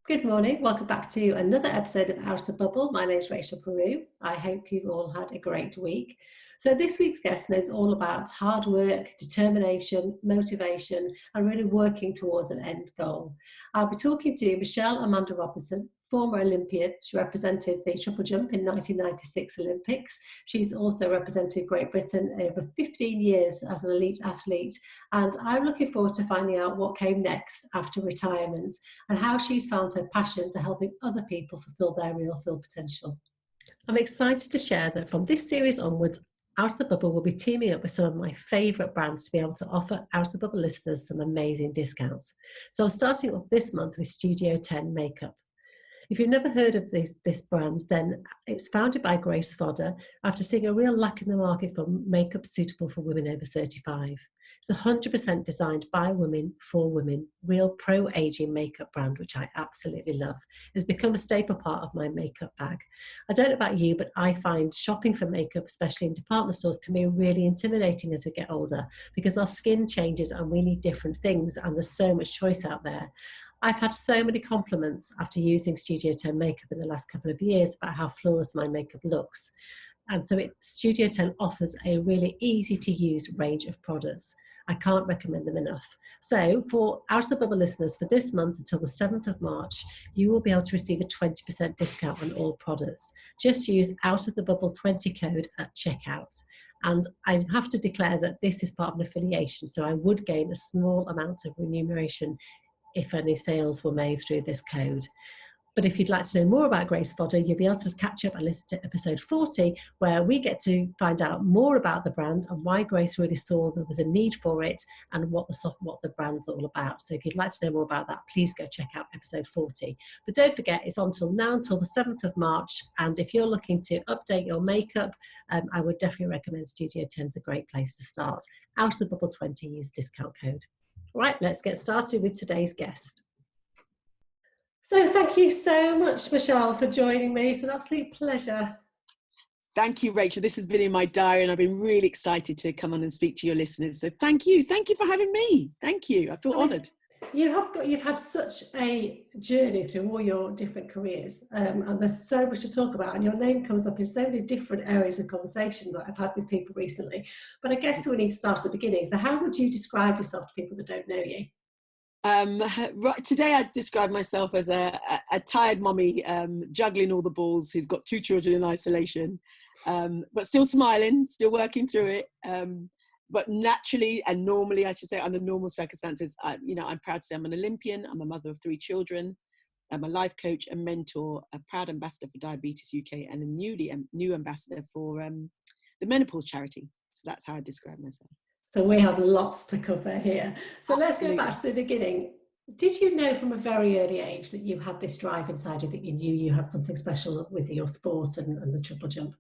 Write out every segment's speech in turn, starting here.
Good morning. Welcome back to another episode of Out of the Bubble. My name is Rachel Peru. I hope you've all had a great week. So this week's guest knows all about hard work, determination, motivation, and really working towards an end goal. I'll be talking to Michelle Amanda Robinson, former Olympian. She represented the triple jump in 1996 Olympics. She's also represented Great Britain over 15 years as an elite athlete. And I'm looking forward to finding out what came next after retirement and how she's found her passion to helping other people fulfill their real full potential. I'm excited to share that from this series onwards, Out of the Bubble will be teaming up with some of my favourite brands to be able to offer Out of the Bubble listeners some amazing discounts. So I'm starting off this month with Studio 10 Makeup. If you've never heard of this brand, then it's founded by Grace Fodder after seeing a real lack in the market for makeup suitable for women over 35. It's 100% designed by women for women, real pro-aging makeup brand, which I absolutely love. It's become a staple part of my makeup bag. I don't know about you, but I find shopping for makeup, especially in department stores, can be really intimidating as we get older because our skin changes and we need different things, and there's so much choice out there. I've had so many compliments after using Studio 10 makeup in the last couple of years about how flawless my makeup looks. And so Studio 10 offers a really easy to use range of products. I can't recommend them enough. So for Out of the Bubble listeners, for this month until the 7th of March, you will be able to receive a 20% discount on all products. Just use Out of the Bubble 20 code at checkout. And I have to declare that this is part of an affiliation, so I would gain a small amount of remuneration if any sales were made through this code. But if you'd like to know more about Grace Fodder, you'll be able to catch up and listen to episode 40, where we get to find out more about the brand and why Grace really saw there was a need for it and what the brand's all about. So if you'd like to know more about that, please go check out episode 40. But don't forget, it's on till now, until the 7th of March. And if you're looking to update your makeup, I would definitely recommend Studio 10's a great place to start. Out of the Bubble 20, use discount code. Right, let's get started with today's guest. So thank you so much, Michelle, for joining me. It's an absolute pleasure. Thank you, Rachel. This has been in my diary and I've been really excited to come on and speak to your listeners. So thank you. Thank you for having me. Thank you. I feel honoured. You've had such a journey through all your different careers, and there's so much to talk about, and your name comes up in so many different areas of conversation that I've had with people recently. But I guess we need to start at the beginning. So how would you describe yourself to people that don't know you? Right, today I describe myself as a tired mummy, juggling all the balls, who's got 2 children in isolation, but still smiling, still working through it. But naturally and normally, I should say, under normal circumstances, I'm proud to say I'm an Olympian. I'm a mother of 3 children. I'm a life coach, a mentor, a proud ambassador for Diabetes UK, and a new ambassador for the menopause charity. So that's how I describe myself. So we have lots to cover here. So Absolutely. Let's go back to the beginning. Did you know from a very early age that you had this drive inside you, that you knew you had something special with your sport and the triple jump?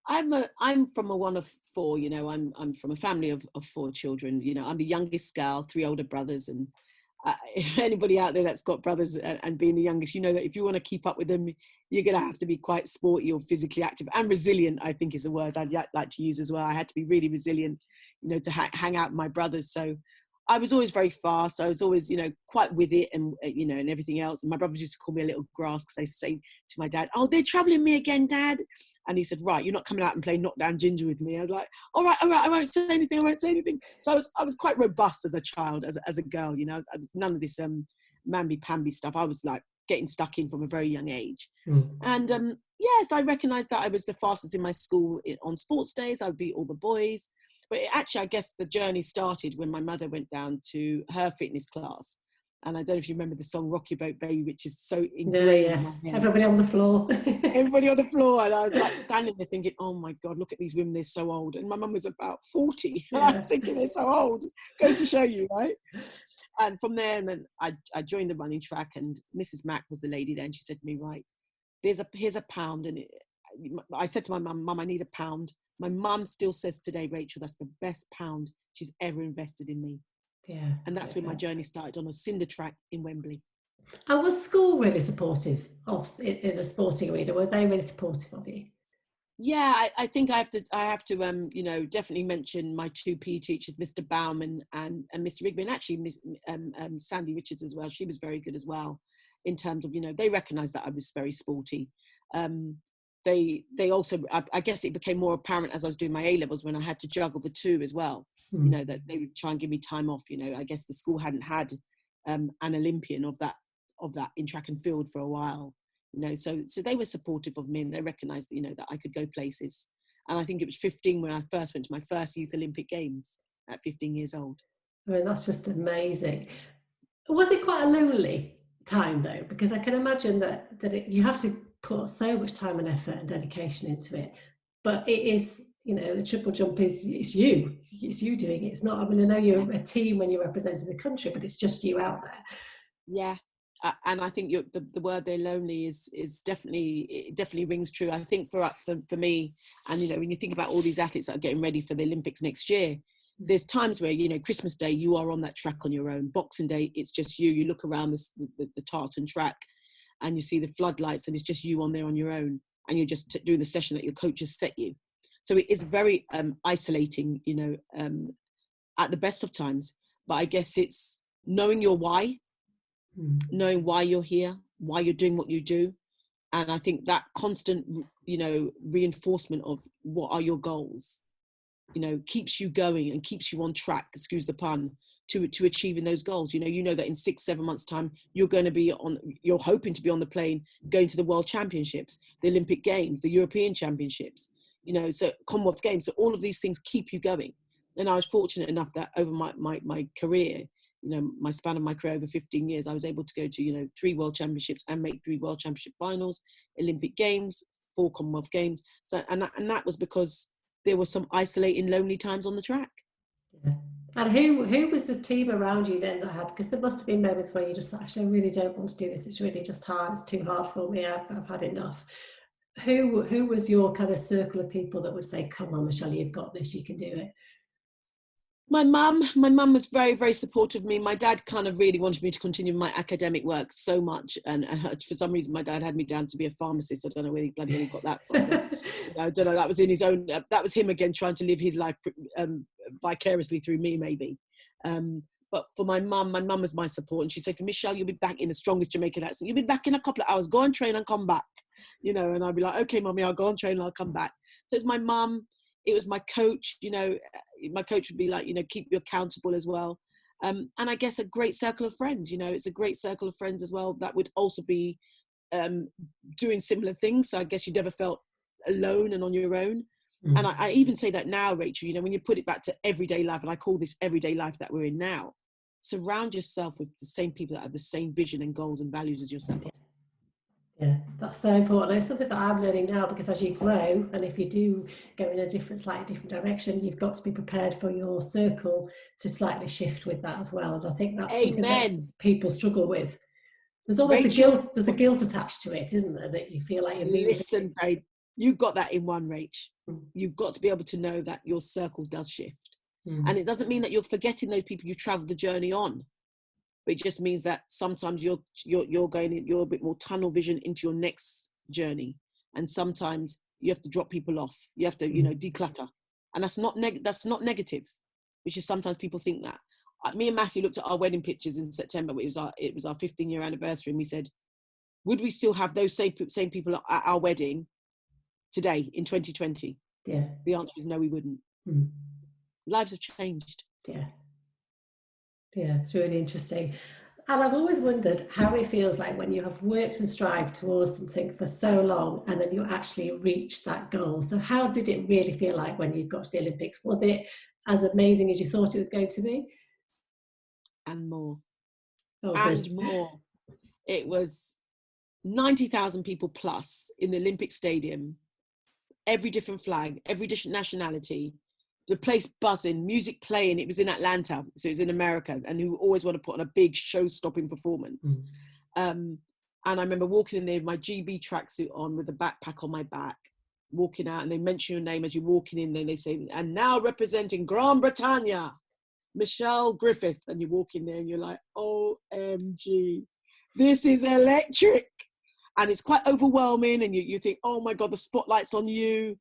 I'm from a one of 4, I'm from a family of 4 children. I'm the youngest girl, 3 older brothers, and if anybody out there that's got brothers and being the youngest, you know that if you want to keep up with them, you're going to have to be quite sporty or physically active, and resilient, I think, is a word I'd like to use as well. I had to be really resilient, to hang out with my brothers. So I was always very fast. I was always, quite with it and, and everything else. And my brothers used to call me a little grass because they say to my dad, "Oh, they're troubling me again, Dad." And he said, "Right, you're not coming out and playing knockdown ginger with me." I was like, all right, I won't say anything. So I was quite robust as a child, as a girl, I was none of this mamby-pamby stuff. I was like getting stuck in from a very young age. And yes, I recognised that I was the fastest in my school on sports days. I would beat all the boys. But actually, I guess the journey started when my mother went down to her fitness class. And I don't know if you remember the song "Rock Your Boat, Baby," which is so ingrained. Yes, everybody on the floor. Everybody on the floor. And I was like standing there thinking, oh my God, look at these women, they're so old. And my mum was about 40. Yeah. I was thinking, they're so old. Goes to show you, right? And from there, and then I joined the running track, and Mrs. Mack was the lady there, and she said to me, "Right, here's a pound." And I said to my mum, "Mum, I need £1." My mum still says today, "Rachel, that's the best £1 she's ever invested in me." Yeah. And that's when my journey started, on a cinder track in Wembley. And was school really supportive in the sporting arena? Were they really supportive of you? Yeah, I think I have to definitely mention my two PE teachers, Mr. Bauman and Mr. Rigby, and actually Miss Sandy Richards as well. She was very good as well, in terms of, they recognised that I was very sporty. They also, I guess it became more apparent as I was doing my A-levels, when I had to juggle the two as well. That they would try and give me time off. I guess the school hadn't had an Olympian of that in track and field for a while. So they were supportive of me, and they recognised that, that I could go places. And I think it was 15 when I first went to my first Youth Olympic Games at 15 years old. I mean, that's just amazing. Was it quite a lonely time though? Because I can imagine that you have to put so much time and effort and dedication into it. But it is, the triple jump it's you doing it. It's not, I mean, I know you're a team when you're representing the country, but it's just you out there. Yeah. And I think the word there, lonely, is definitely rings true. I think for me, and when you think about all these athletes that are getting ready for the Olympics next year, there's times where Christmas Day you are on that track on your own. Boxing Day, it's just you. You look around the tartan track, and you see the floodlights, and it's just you on there on your own, and you're just doing the session that your coach has set you. So it is very isolating, at the best of times. But I guess it's knowing your why. Knowing why you're here, why you're doing what you do. And I think that constant, reinforcement of what are your goals, keeps you going and keeps you on track, excuse the pun, to achieving those goals. You know that in 6-7 months' time, you're hoping to be on the plane, going to the World Championships, the Olympic Games, the European Championships, so Commonwealth Games. So all of these things keep you going. And I was fortunate enough that over my career, my span of my career over 15 years, I was able to go to, 3 World Championships and make 3 World Championship finals, Olympic Games, 4 Commonwealth Games. So, and that was because there were some isolating, lonely times on the track. Yeah. And who was the team around you then that had, because there must have been moments where you just actually, I really don't want to do this. It's really just hard. It's too hard for me. I've had enough. Who was your kind of circle of people that would say, come on, Michelle, you've got this, you can do it? My mum was very, very supportive of me. My dad kind of really wanted me to continue my academic work so much. And for some reason, my dad had me down to be a pharmacist. I don't know where he bloody hell got that from. But, I don't know. That was in his own, that was him again, trying to live his life vicariously through me, maybe. But for my mum was my support. And she said, Michelle, you'll be back in the strongest Jamaican accent. You'll be back in a couple of hours. Go and train and come back. And I'd be like, okay, mummy, I'll go and train and I'll come back. So it's my mum. It was my coach, my coach would be like, keep you accountable as well. And I guess a great circle of friends, it's a great circle of friends as well that would also be doing similar things. So I guess you never felt alone and on your own. Mm-hmm. And I even say that now, Rachel, when you put it back to everyday life, and I call this everyday life that we're in now, surround yourself with the same people that have the same vision and goals and values as yourself. Yeah, that's so important. It's something that I'm learning now, because as you grow, and if you do go in a slightly different direction, you've got to be prepared for your circle to slightly shift with that as well. And I think that's something that people struggle with. There's almost there's a guilt attached to it, isn't there? That you feel like you're moving. Listen, babe, you've got that in one, Rach. You've got to be able to know that your circle does shift. And it doesn't mean that you're forgetting those people you traveled the journey on. But it just means that sometimes you're a bit more tunnel vision into your next journey, and sometimes you have to drop people off. You have to, declutter, and that's not negative, which is sometimes people think that. Me and Matthew looked at our wedding pictures in September. It was our 15-year anniversary, and we said, would we still have those same people at our wedding today in 2020? Yeah. The answer is no, we wouldn't. Lives have changed. Yeah. Yeah, it's really interesting. And I've always wondered how it feels like when you have worked and strived towards something for so long, and then you actually reach that goal. So how did it really feel like when you got to the Olympics? Was it as amazing as you thought it was going to be? And more. Oh, and good. More. It was 90,000 people plus in the Olympic Stadium, every different flag, every different nationality, the place buzzing, music playing. It was in Atlanta, so it was in America, and who always want to put on a big show-stopping performance. And I remember walking in there with my GB tracksuit on with a backpack on my back, walking out, and they mention your name as you're walking in there, and they say, and now representing Gran Britannia, Michelle Griffith, and you walk in there and you're like, OMG, this is electric. and it's quite overwhelming, and you think, oh my God, the spotlight's on you.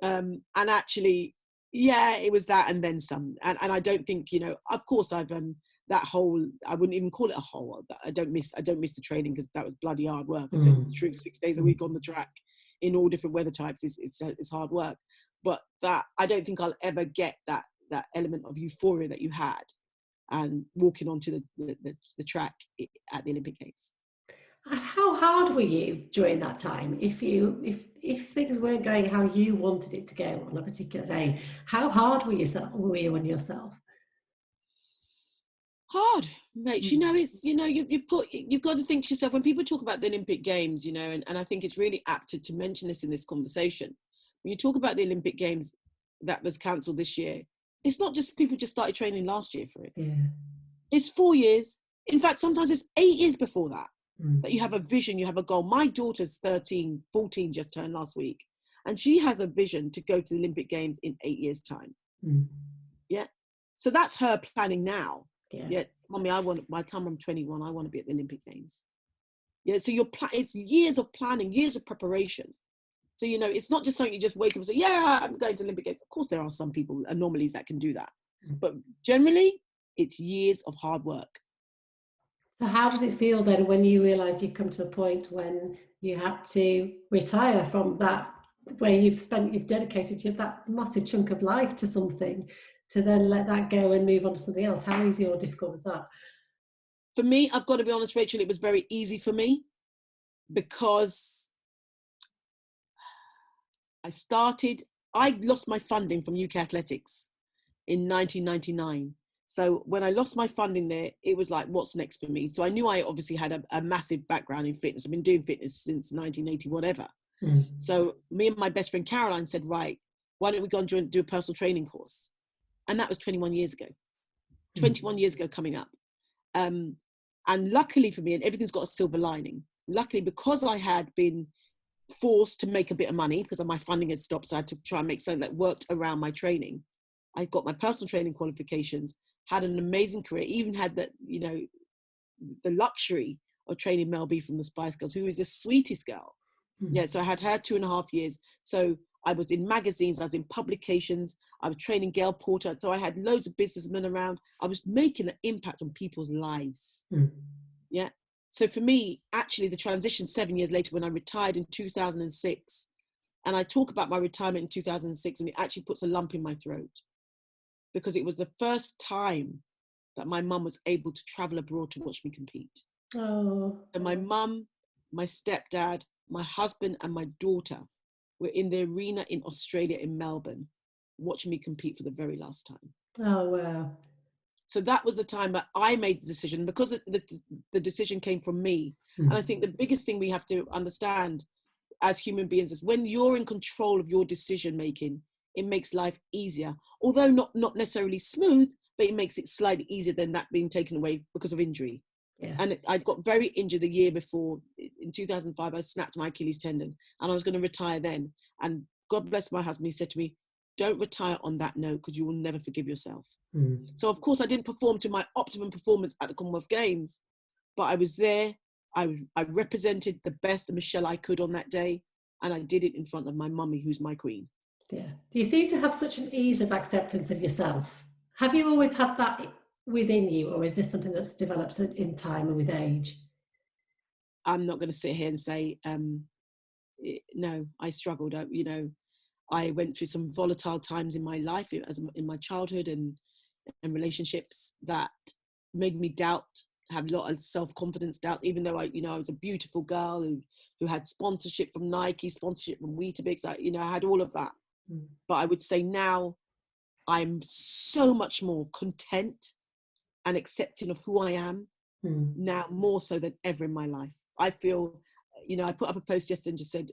And actually, yeah, it was that and then some. And I don't think, of course I've that whole, I wouldn't even call it a whole. I don't miss the training, because that was bloody hard work. I tell you the truth, 6 days a week on the track in all different weather types is hard work. But that, I don't think I'll ever get that element of euphoria that you had and walking onto the track at the Olympic Games. And how hard were you during that time? If things weren't going how you wanted it to go on a particular day, how hard were you on yourself? Hard, mate. It's you've got to think to yourself, when people talk about the Olympic Games, and I think it's really apt to mention this in this conversation. When you talk about the Olympic Games that was cancelled this year, it's not just people just started training last year for it. Yeah. It's 4 years. In fact, sometimes it's 8 years before that, that you have a vision, you have a goal. My daughter's 13, 14 just turned last week, and she has a vision to go to the Olympic Games in 8 years' time. Yeah. So that's her planning now. Yeah, Mommy, by the time I'm 21, I want to be at the Olympic Games. Yeah, so it's years of planning, years of preparation. So, it's not just something you just wake up and say, yeah, I'm going to Olympic Games. Of course, there are some people, anomalies, that can do that. But generally, it's years of hard work. So how did it feel then when you realised you'd come to a point when you had to retire from that, where you've dedicated that massive chunk of life to something, to then let that go and move on to something else? How easy or difficult was that? For me, I've got to be honest, Rachel, it was very easy for me, because I lost my funding from UK Athletics in 1999. So when I lost my funding there, it was like, what's next for me? So I knew I obviously had a massive background in fitness. I've been doing fitness since 1980, whatever. So me and my best friend Caroline said, right, why don't we go and do a personal training course? And that was 21 years ago. 21 years ago coming up. And luckily for me, and everything's got a silver lining, luckily, because I had been forced to make a bit of money because my funding had stopped, so I had to try and make something that worked around my training. I got my personal training qualifications, had an amazing career, even had the luxury of training Mel B from the Spice Girls, who is the sweetest girl. Yeah, so I had her 2.5 years. So I was in magazines, I was in publications, I was training Gail Porter. So I had loads of businessmen around. I was making an impact on people's lives. Yeah. So for me, actually, the transition 7 years later, when I retired in 2006, and I talk about my retirement in 2006, and it actually puts a lump in my throat, because it was the first time that my mum was able to travel abroad to watch me compete. Oh. And my mum, my stepdad, my husband, and my daughter were in the arena in Australia, in Melbourne, watching me compete for the very last time. Oh, wow. So that was the time that I made the decision, because the decision came from me. And I think the biggest thing we have to understand as human beings is, when you're in control of your decision making, it makes life easier. Although not necessarily smooth, but it makes it slightly easier than that being taken away because of injury. Yeah. And I got very injured the year before. In 2005, I snapped my Achilles tendon, and I was going to retire then. And God bless my husband, he said to me, don't retire on that note, because you will never forgive yourself. So of course I didn't perform to my optimum performance at the Commonwealth Games, but I was there. I represented the best of Michelle I could on that day, and I did it in front of my mummy, who's my queen. Yeah. You seem to have such an ease of acceptance of yourself. Have you always had that within you, or is this something that's developed in time and with age? I'm not going to sit here and say, no, I struggled. I went through some volatile times in my life, in my childhood and relationships, that made me have a lot of self-confidence doubt, even though I was a beautiful girl who had sponsorship from Nike, sponsorship from Weetabix. I had all of that. But I would say now I'm so much more content and accepting of who I am now, more so than ever in my life. I feel, I put up a post yesterday and just said,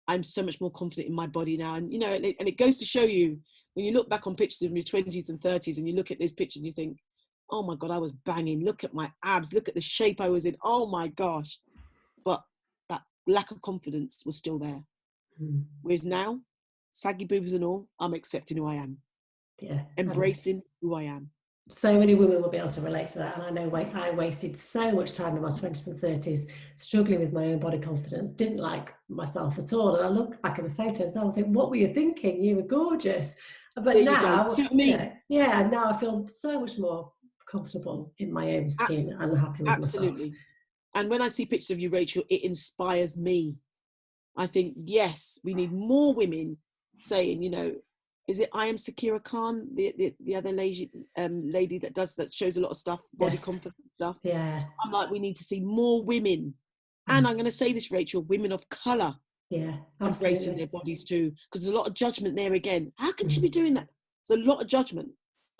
I'm so much more confident in my body now. And, and it goes to show you, when you look back on pictures of your 20s and 30s, and you look at these pictures and you think, oh my God, I was banging. Look at my abs. Look at the shape I was in. Oh my gosh. But that lack of confidence was still there. Whereas now, saggy boobs and all, I'm accepting who I am. Yeah. Embracing who I am. so many women will be able to relate to that. And I know I wasted so much time in my 20s and 30s struggling with my own body confidence, didn't like myself at all. And I look back at the photos now and think, what were you thinking? You were gorgeous. But There you go. now, See what I mean? now I feel so much more comfortable in my own skin and happy with myself. Absolutely. And when I see pictures of you, Rachel, it inspires me. I think, yes, we need more women saying, you know, is it I am Sakira Khan, the other lady that shows a lot of stuff, body Yes. confidence stuff. Yeah. I'm like, we need to see more women. And I'm going to say this, Rachel, women of colour. Yeah, embracing absolutely. their bodies too, because there's a lot of judgment there again. How can she be doing that? There's a lot of judgment.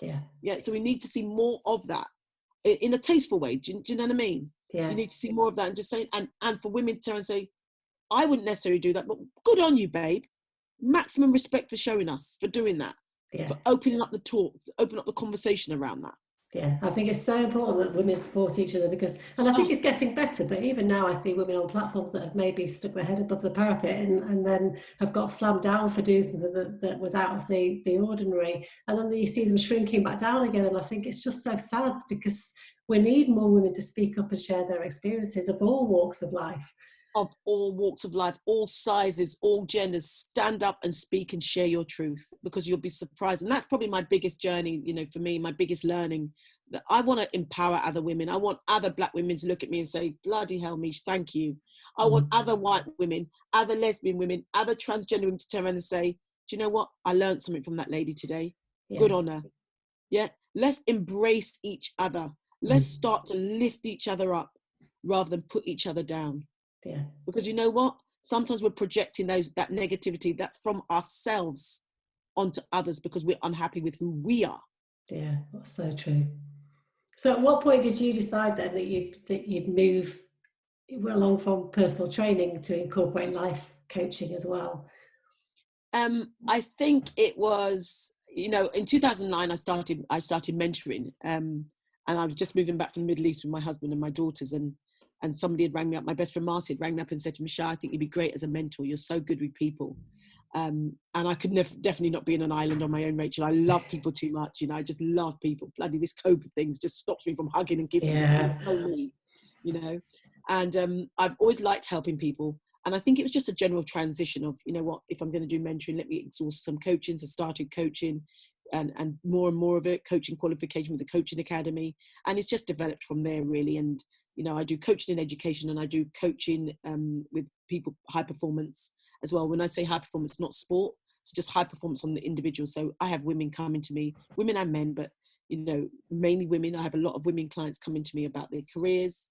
Yeah. So we need to see more of that in a tasteful way. Do you know what I mean? Yeah. You need to see more of that, and just saying, and for women to turn and say, I wouldn't necessarily do that, but good on you, babe. Maximum respect for showing us, for doing that, for opening up the talk, open up the conversation around that. Yeah, I think it's so important that women support each other and I think it's getting better, but even now I see women on platforms that have maybe stuck their head above the parapet and then have got slammed down for doing something that was out of the ordinary. And then you see them shrinking back down again. And I think it's just so sad because we need more women to speak up and share their experiences of all walks of life. Of all walks of life, all sizes, all genders, stand up and speak and share your truth, because you'll be surprised. And that's probably my biggest journey, you know, for me, my biggest learning, that I want to empower other women. I want other Black women to look at me and say, bloody hell, Mish, thank you. I want other white women, other lesbian women, other transgender women to turn around and say, do you know what? I learned something from that lady today. Good on her. Yeah. Let's embrace each other. Let's start to lift each other up rather than put each other down. Yeah. Because you know what? Sometimes we're projecting that negativity that's from ourselves onto others because we're unhappy with who we are. Yeah, that's so true. So at what point did you decide then that you'd move along from personal training to incorporate life coaching as well? I think it was, you know, in 2009 I started mentoring, and I was just moving back from the Middle East with my husband and my daughters, and somebody had rang me up. My best friend Marcy had rang me up and said to Michelle, I think you'd be great as a mentor. You're so good with people. And I could definitely not be in an island on my own, Rachel. I love people too much. You know, I just love people. Bloody this COVID thing just stops me from hugging and kissing people. It's so me, you know. And I've always liked helping people. And I think it was just a general transition of, you know what, if I'm going to do mentoring, let me exhaust some coaching. So I started coaching and more of it, coaching qualification with the Coaching Academy. And it's just developed from there, really. And you know, I do coaching in education, and I do coaching with people, high performance as well. When I say high performance, not sport, it's just high performance on the individual. So I have women coming to me, women and men, but, you know, mainly women. I have a lot of women clients coming to me about their careers,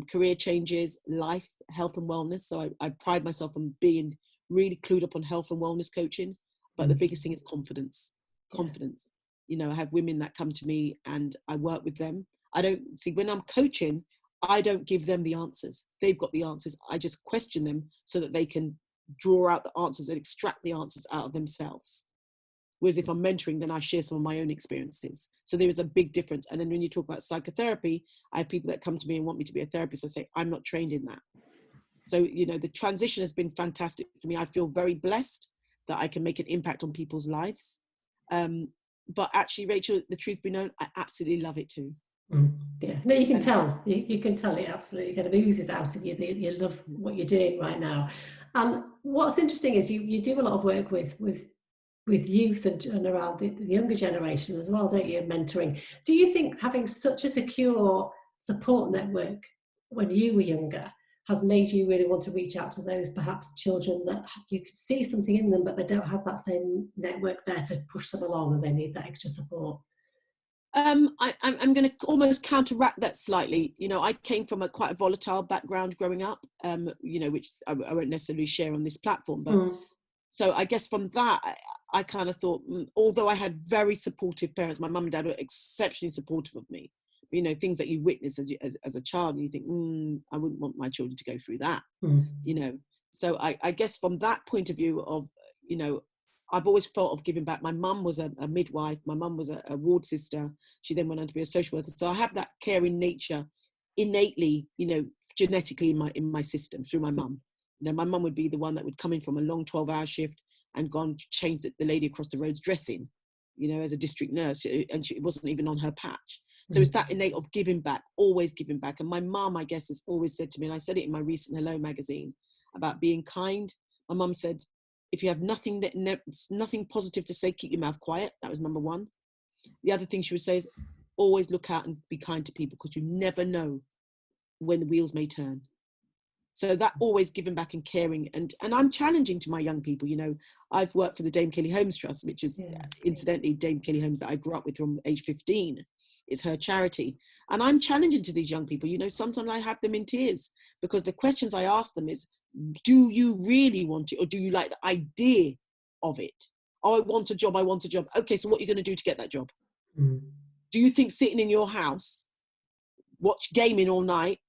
career changes, life, health and wellness. So I pride myself on being really clued up on health and wellness coaching. But the biggest thing is confidence. You know, I have women that come to me and I work with them. I don't see, when I'm coaching, I don't give them the answers. They've got the answers. I just question them so that they can draw out the answers and extract the answers out of themselves. Whereas if I'm mentoring, then I share some of my own experiences. So there is a big difference. And then when you talk about psychotherapy, I have people that come to me and want me to be a therapist. I say, I'm not trained in that. So, you know, the transition has been fantastic for me. I feel very blessed that I can make an impact on people's lives. But actually, Rachel, the truth be known, I absolutely love it too. Yeah, no, you can tell. You can tell it absolutely kind of oozes out of you. You love what you're doing right now. And what's interesting is you do a lot of work with youth and around the younger generation as well, don't you? Mentoring. Do you think having such a secure support network when you were younger has made you really want to reach out to those perhaps children that you could see something in them, but they don't have that same network there to push them along, and they need that extra support? I'm going to almost counteract that slightly. You know, I came from quite a volatile background growing up, you know, which I won't necessarily share on this platform. But so I guess from that, I kind of thought, although I had very supportive parents, my mum and dad were exceptionally supportive of me. You know, things that you witness as a child, and you think, I wouldn't want my children to go through that. You know, so I guess from that point of view of, you know, I've always thought of giving back. My mum was a midwife. My mum was a ward sister. She then went on to be a social worker. So I have that caring nature innately, you know, genetically in my system through my mum. You know, my mum would be the one that would come in from a long 12-hour shift and go and change the lady across the road's dressing. you know, as a district nurse, and it wasn't even on her patch. So it's that innate of giving back, always giving back. And my mum, I guess, has always said to me, and I said it in my recent Hello magazine, about being kind. My mum said, if you have nothing positive to say, keep your mouth quiet. That was number one. The other thing she would say is always look out and be kind to people, because you never know when the wheels may turn. So that always giving back and caring. And I'm challenging to my young people. You know, I've worked for the Dame Kelly Holmes Trust, which is incidentally Dame Kelly Holmes that I grew up with from age 15. It's her charity. And I'm challenging to these young people. You know, sometimes I have them in tears, because the questions I ask them is, do you really want it, or do you like the idea of it? Oh, I want a job. Okay, so what are you going to do to get that job? Do you think sitting in your house, watch gaming all night,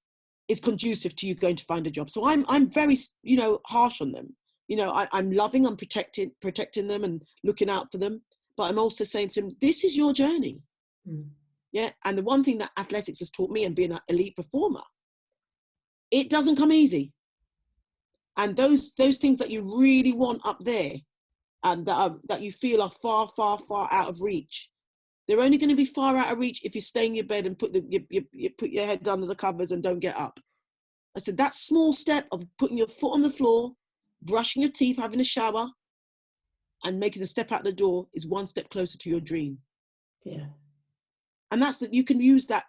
is conducive to you going to find a job? So I'm very, you know, harsh on them. You know, I'm loving, I'm protecting them and looking out for them. But I'm also saying to them, this is your journey. Yeah. And the one thing that athletics has taught me, and being an elite performer, it doesn't come easy. And those things that you really want up there, and that you feel are far, far, far out of reach, they're only going to be far out of reach if you stay in your bed and you put your head under the covers and don't get up. I said, that small step of putting your foot on the floor, brushing your teeth, having a shower, and making a step out the door is one step closer to your dream. Yeah. And that's that. You can use that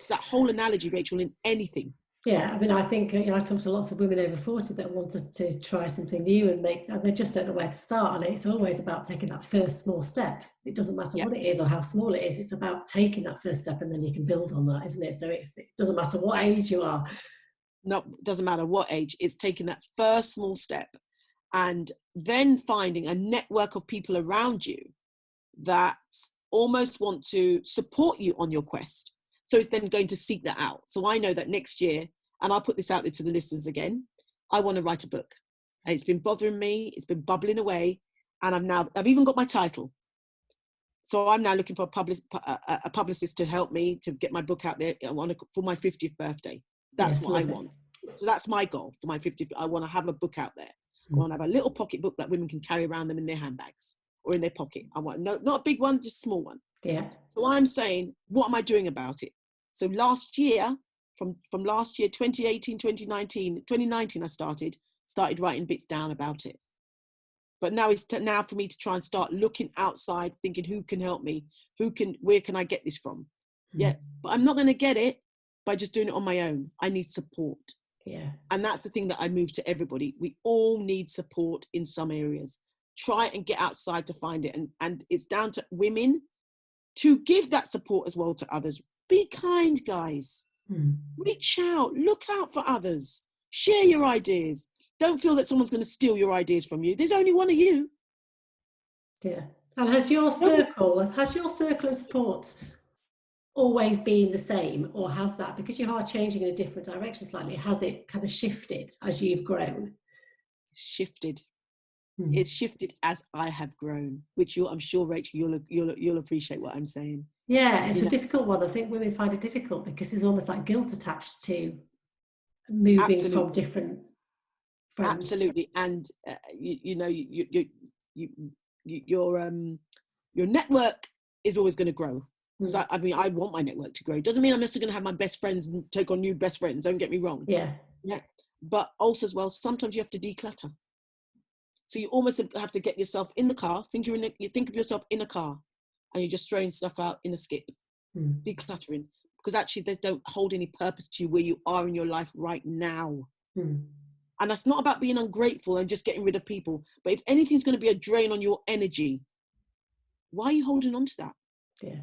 whole analogy, Rachel, in anything. Yeah, I mean, I think, you know, I talk to lots of women over 40 that wanted to try something new and they just don't know where to start. And it's always about taking that first small step. It doesn't matter what it is or how small it is. It's about taking that first step, and then you can build on that, isn't it? So it doesn't matter what age you are. No, it doesn't matter what age. It's taking that first small step, and then finding a network of people around you that almost want to support you on your quest. So it's then going to seek that out. So I know that next year, and I'll put this out there to the listeners again, I want to write a book. And it's been bothering me. It's been bubbling away. And I've even got my title. So I'm now looking for a publicist to help me to get my book out there for my 50th birthday. That's what I want. So that's my goal for my 50th. I want to have a book out there. I want to have a little pocket book that women can carry around them in their handbags or in their pocket. I want not a big one, just a small one. Yeah. So I'm saying, what am I doing about it? So last year, from last year, 2018, 2019, I started writing bits down about it. But now it's now for me to try and start looking outside, thinking, who can help me? Where can I get this from? Yeah, but I'm not going to get it by just doing it on my own. I need support. Yeah. And that's the thing that I move to everybody. We all need support in some areas. Try and get outside to find it. And it's down to women to give that support as well to others. Be kind, guys. Reach out, look out for others, share your ideas. Don't feel that someone's going to steal your ideas from you. There's only one of you. Yeah. And has your circle of support always been the same, or has that, because you are changing in a different direction slightly, has it kind of shifted as you've grown? Shifted. It's shifted as I have grown, which I'm sure, Rachel, you'll appreciate what I'm saying. Yeah, it's a difficult one. I think women find it difficult because there's almost like guilt attached to moving from different friends. Absolutely, and your network is always going to grow. Because I mean, I want my network to grow. It doesn't mean I'm necessarily going to have my best friends and take on new best friends. Don't get me wrong. Yeah. But also as well, sometimes you have to declutter. So you almost have to get yourself in the car. You think of yourself in a car, and you're just throwing stuff out in a skip, decluttering, because actually they don't hold any purpose to you where you are in your life right now. And that's not about being ungrateful and just getting rid of people. But if anything's going to be a drain on your energy, why are you holding on to that? Yeah.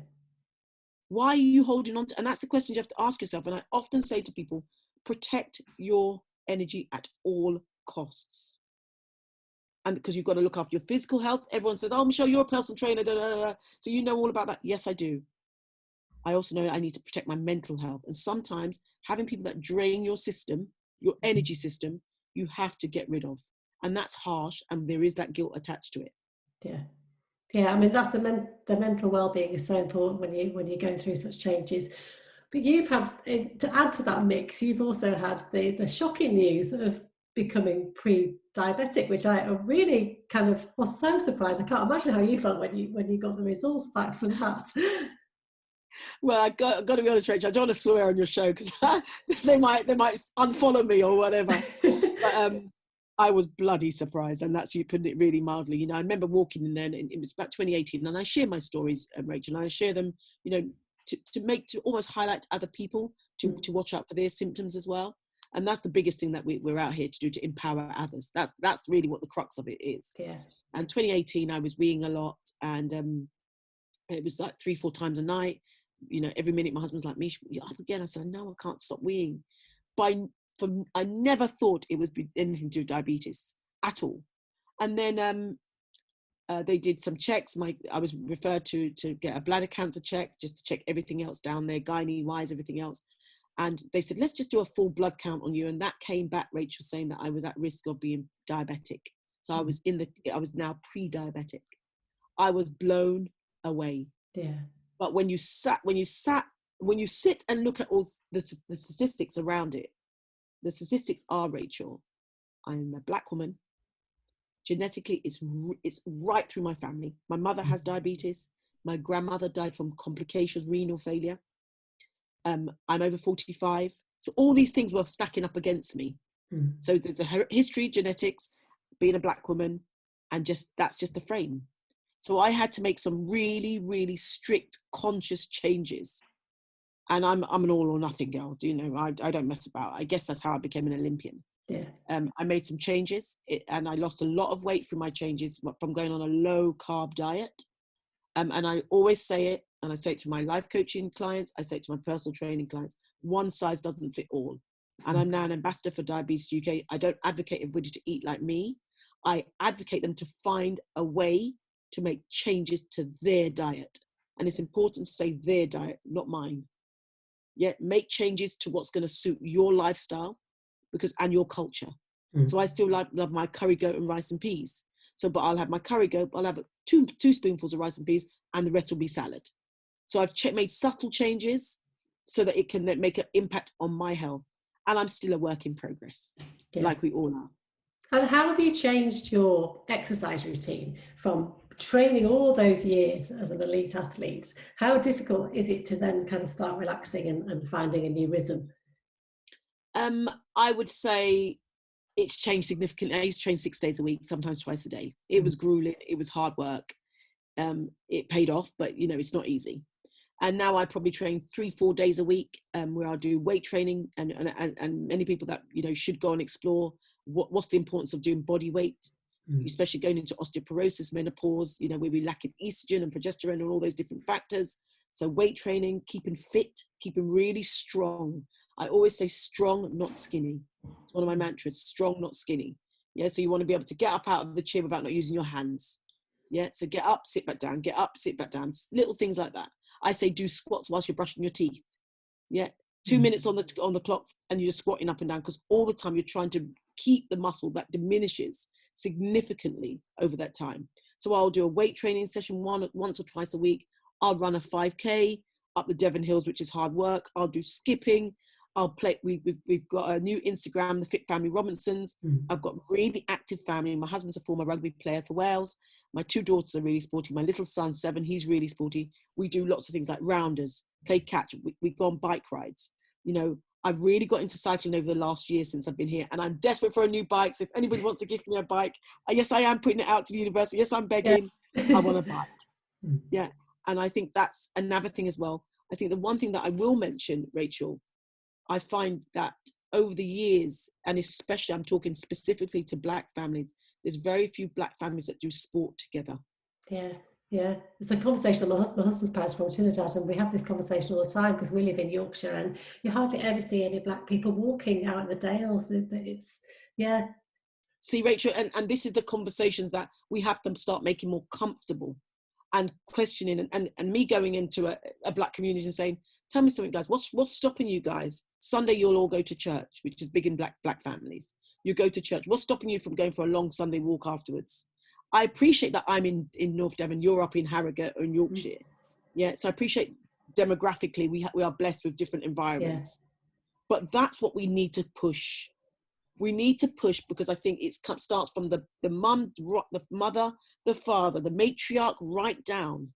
Why are you holding on to? And that's the question you have to ask yourself. And I often say to people, protect your energy at all costs. And because you've got to look after your physical health. Everyone says, oh, Michelle, you're a personal trainer. Da, da, da. So you know all about that. Yes, I do. I also know I need to protect my mental health. And sometimes having people that drain your system, your energy system, you have to get rid of. And that's harsh. And there is that guilt attached to it. Yeah. Yeah, I mean, that's the mental well-being is so important when you go through such changes. But you've had, to add to that mix, you've also had the shocking news of becoming pre-diabetic, which I really kind of was so surprised. I can't imagine how you felt when you got the results back from that. Well, I got to be honest, Rachel, I don't want to swear on your show because they might unfollow me or whatever. But I was bloody surprised, and that's you putting it really mildly. You know, I remember walking in there, and it was about 2018, and I share my stories, Rachel, and I share them, you know, to almost highlight to other people to watch out for their symptoms as well. And that's the biggest thing that we're out here to do, to empower others. That's really what the crux of it is. Yeah. And 2018, I was weeing a lot, and it was like 3-4 times a night. You know, every minute my husband's like, "Mish, you're up again." I said, "No, I can't stop weeing." I never thought it was anything to do with diabetes at all. And then they did some checks. I was referred to get a bladder cancer check, just to check everything else down there, gynae-wise, everything else. And they said, let's just do a full blood count on you. And that came back, Rachel, saying that I was at risk of being diabetic. So I was now pre-diabetic. I was blown away. Yeah. But when you sit and look at all the statistics around it, the statistics are, Rachel, I'm a black woman. Genetically, it's right through my family. My mother has diabetes. My grandmother died from complications, renal failure. I'm over 45. So all these things were stacking up against me. So there's a history, genetics, being a black woman, and that's just the frame. So I had to make some really, really strict, conscious changes. And I'm an all or nothing girl. Do you know? I don't mess about. I guess that's how I became an Olympian. Yeah. I made some changes, and I lost a lot of weight through my changes from going on a low carb diet. And I always say it, and I say it to my life coaching clients, I say it to my personal training clients, one size doesn't fit all. And I'm now an ambassador for Diabetes UK. I don't advocate everybody to eat like me. I advocate them to find a way to make changes to their diet. And it's important to say their diet, not mine. Yeah, make changes to what's going to suit your lifestyle and your culture. So I still love my curry goat and rice and peas. But I'll have my curry goat, I'll have two spoonfuls of rice and peas, and the rest will be salad. So I've made subtle changes so that it can then make an impact on my health. And I'm still a work in progress, like we all are. And how have you changed your exercise routine from training all those years as an elite athlete? How difficult is it to then kind of start relaxing and finding a new rhythm? I would say it's changed significantly. I used to train 6 days a week, sometimes twice a day. It was grueling. It was hard work. It paid off, but you know, it's not easy. And now I probably train 3-4 days a week, where I'll do weight training, and many people that, you know, should go and explore what's the importance of doing body weight, especially going into osteoporosis, menopause, you know, where we lack in estrogen and progesterone and all those different factors. So weight training, keeping fit, keeping really strong. I always say strong, not skinny. It's one of my mantras, strong, not skinny. Yeah, so you want to be able to get up out of the chair without not using your hands. Yeah, so get up, sit back down, get up, sit back down. Little things like that. I say do squats whilst you're brushing your teeth. Yeah, 2 minutes on the clock and you're just squatting up and down, because all the time you're trying to keep the muscle that diminishes significantly over that time. So I'll do a weight training session once or twice a week. I'll run a 5K up the Devon Hills, which is hard work. I'll do skipping. I'll play. We've got a new Instagram, the Fit Family Robinsons. I've got a really active family. My husband's a former rugby player for Wales. My 2 daughters are really sporty. My little son's 7. He's really sporty. We do lots of things like rounders, play catch. We go on bike rides. You know, I've really got into cycling over the last year since I've been here, and I'm desperate for a new bike. So if anybody wants to gift me a bike, yes, I am putting it out to the university. Yes, I'm begging. Yes. I want a bike. Yeah. And I think that's another thing as well. I think the one thing that I will mention, Rachel, I find that over the years, and especially I'm talking specifically to Black families, there's very few Black families that do sport together. Yeah. It's a conversation that my husband's parents from Trinidad, and we have this conversation all the time because we live in Yorkshire, and you hardly ever see any Black people walking out in the dales. See, Rachel, and this is the conversations that we have to start making more comfortable and questioning, and me going into a Black community and saying, tell me something, guys, what's stopping you guys? Sunday, you'll all go to church, which is big in Black families. You go to church. What's stopping you from going for a long Sunday walk afterwards? I appreciate that I'm in North Devon, you're up in Harrogate or in Yorkshire. Yeah, so I appreciate demographically we are blessed with different environments. But that's what we need to push. We need to push, because I think it starts from the mum, the mother, the father, the matriarch, right down,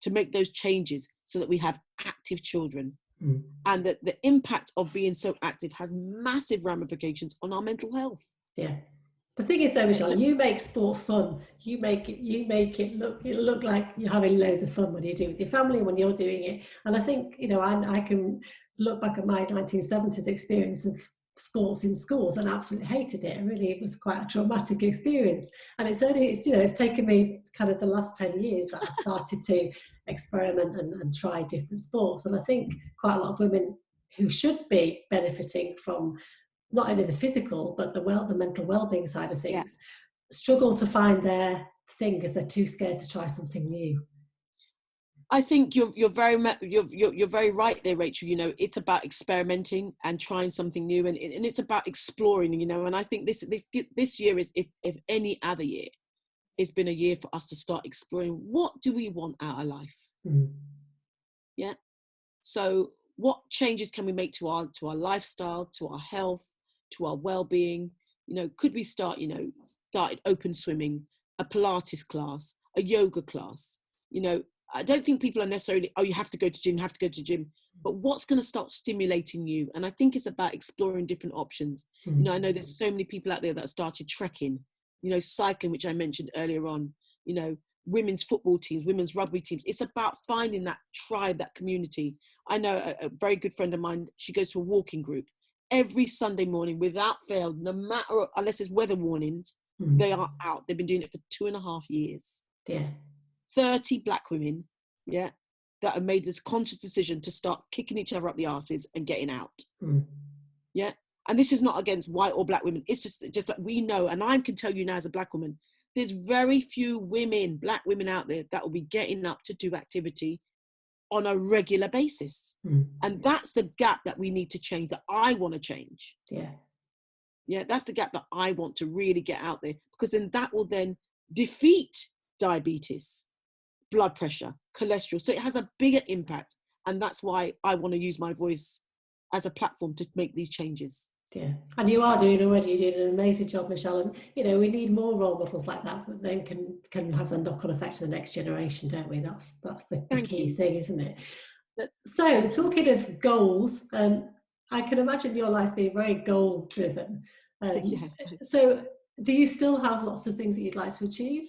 to make those changes so that we have active children. And that the impact of being so active has massive ramifications on our mental health. Yeah. The thing is though, Michelle, you make sport fun. You make it look like you're having loads of fun when you do it with your family, when you're doing it. And I think, you know, I can look back at my 1970s experience of sports in schools and absolutely hated it. Really, it was quite a traumatic experience. And it's taken me kind of the last 10 years that I've started to experiment and try different sports. And I think quite a lot of women who should be benefiting from not only the physical but the mental well-being side of things struggle to find their thing because they're too scared to try something new. I think you're very right there, Rachel. You know, it's about experimenting and trying something new, and it's about exploring. You know, and I think this year is, if any other year, it's been a year for us to start exploring, what do we want out of life. Yeah. So what changes can we make to our lifestyle, to our health, to our well-being? You know, could we started open swimming, a Pilates class, a yoga class? You know, I don't think people are necessarily, oh, you have to go to gym, but what's going to start stimulating you? And I think it's about exploring different options. You know, I know there's so many people out there that started trekking, you know, cycling, which I mentioned earlier on, you know, women's football teams, women's rugby teams. It's about finding that tribe, that community. I know a very good friend of mine, she goes to a walking group every Sunday morning without fail, no matter, unless there's weather warnings, they are out. They've been doing it for 2.5 years. Yeah. 30 black women, that have made this conscious decision to start kicking each other up the arses and getting out. Yeah. And this is not against white or black women. It's just that we know, and I can tell you now as a black woman, there's very few women, black women out there that will be getting up to do activity on a regular basis. And that's the gap that we need to change, that I want to change. Yeah, that's the gap that I want to really get out there, because then that will then defeat diabetes, blood pressure, cholesterol. So it has a bigger impact. And that's why I want to use my voice as a platform to make these changes. Yeah, and you are doing already. You're doing an amazing job, Michelle. And you know, we need more role models like that then can have the knock-on effect to the next generation, don't we? That's the key thing, isn't it? So, talking of goals, I can imagine your life's being very goal-driven. Yes. So, do you still have lots of things that you'd like to achieve?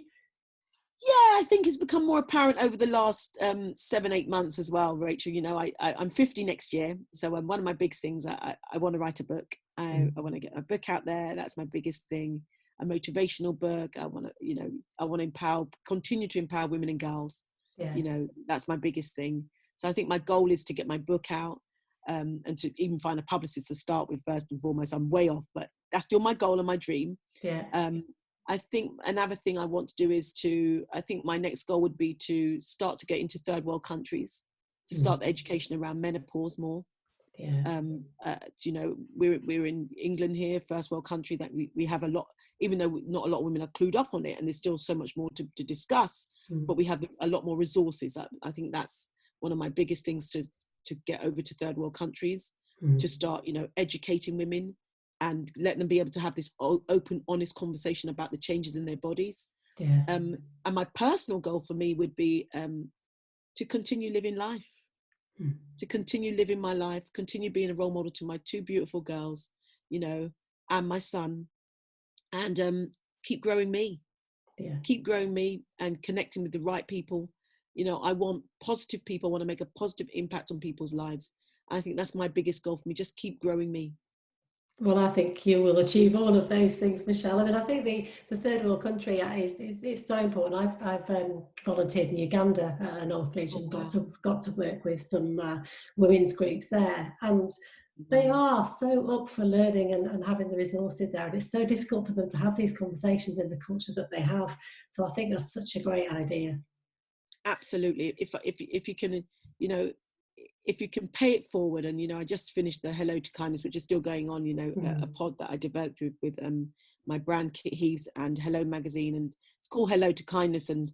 Yeah, I think it's become more apparent over the last 7-8 months as well, Rachel. You know, I'm 50 next year. So one of my big things, I want to write a book. I want to get a book out there. That's my biggest thing. A motivational book. I want to continue to empower women and girls. You know, that's my biggest thing. So I think my goal is to get my book out and to even find a publicist to start with first and foremost. I'm way off, but that's still my goal and my dream. I think another thing I want to do is I think my next goal would be to start to get into third world countries, to start the education around menopause more. You know, we're in England here, first world country, that we have a lot, even though not a lot of women are clued up on it, and there's still so much more to discuss, but we have a lot more resources. I think that's one of my biggest things, to get over to third world countries, to start, you know, educating women and let them be able to have this open, honest conversation about the changes in their bodies. And my personal goal for me would be to continue living life, to continue living my life, continue being a role model to my 2 beautiful girls, you know, and my son, and keep growing me, keep growing me and connecting with the right people. You know, I want positive people. I want to make a positive impact on people's lives. I think that's my biggest goal for me. Just keep growing me. Well, I think you will achieve all of those things, Michelle. I mean, I think the third world country is so important. I've volunteered in Uganda, an orphanage, and got to work with some women's groups there, and they are so up for learning and having the resources there. And it's so difficult for them to have these conversations in the culture that they have. So I think that's such a great idea. Absolutely. If you can, you know, if you can pay it forward. And, you know, I just finished the Hello to Kindness, which is still going on, you know, a pod that I developed with my brand Kit Heath and Hello Magazine, and it's called Hello to Kindness. And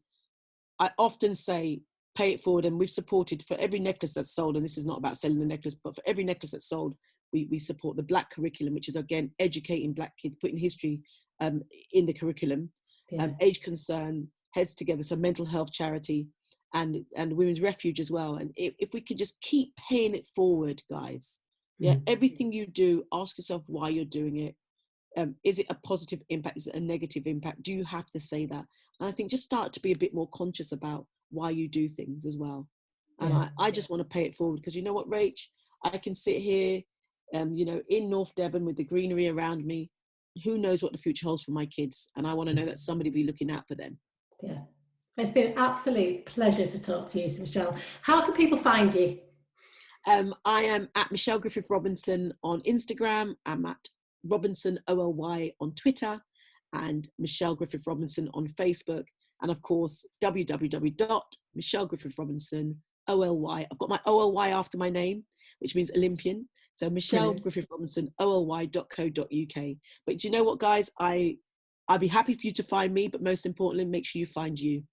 I often say, pay it forward. And we've supported, for every necklace that's sold, and this is not about selling the necklace, but for every necklace that's sold, we support the Black curriculum, which is again educating Black kids, putting history in the curriculum. Yeah. Age Concern, Heads Together, so mental health charity, and Women's Refuge as well. And if we could just keep paying it forward, guys, yeah, everything you do, ask yourself why you're doing it. Is it a positive impact? Is it a negative impact? Do you have to say that? And I think just start to be a bit more conscious about why you do things as well. And I just want to pay it forward, because you know what, Rach? I can sit here, you know, in North Devon with the greenery around me. Who knows what the future holds for my kids? And I want to know that somebody will be looking out for them. Yeah. It's been an absolute pleasure to talk to you, Michelle. How can people find you? I am at Michelle Griffith Robinson on Instagram. I'm at Robinson OLY on Twitter, and Michelle Griffith Robinson on Facebook. And of course, www.michellegriffithrobinson OLY. I've got my OLY after my name, which means Olympian. So Michelle Griffith Robinson OLY.co.uk. But do you know what, guys? I'd be happy for you to find me, but most importantly, make sure you find you.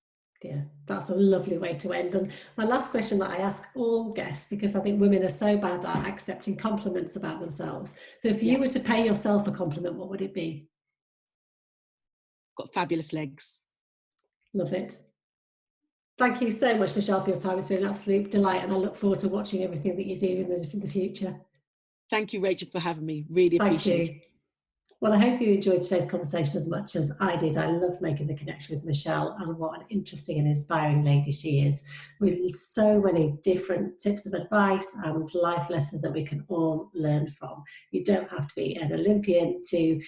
Yeah, that's a lovely way to end. And my last question that I ask all guests, because I think women are so bad at accepting compliments about themselves. So if you were to pay yourself a compliment, what would it be? Got fabulous legs. Love it. Thank you so much, Michelle, for your time. It's been an absolute delight, and I look forward to watching everything that you do in the future. Thank you, Rachel, for having me. Really appreciate it. Well, I hope you enjoyed today's conversation as much as I did. I love making the connection with Michelle, and what an interesting and inspiring lady she is, with so many different tips of advice and life lessons that we can all learn from. You don't have to be an Olympian to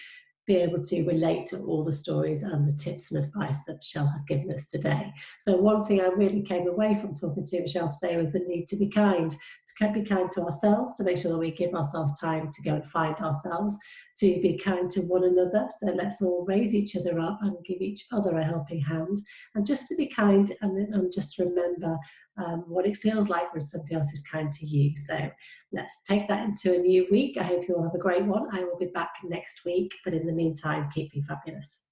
be able to relate to all the stories and the tips and advice that Michelle has given us today. So one thing I really came away from talking to Michelle today was the need to be kind, to be kind to ourselves, to make sure that we give ourselves time to go and find ourselves, to be kind to one another. So let's all raise each other up and give each other a helping hand, and just to be kind and just remember what it feels like when somebody else is kind to you. So let's take that into a new week. I hope you all have a great one. I will be back next week, but in the meantime, keep being fabulous.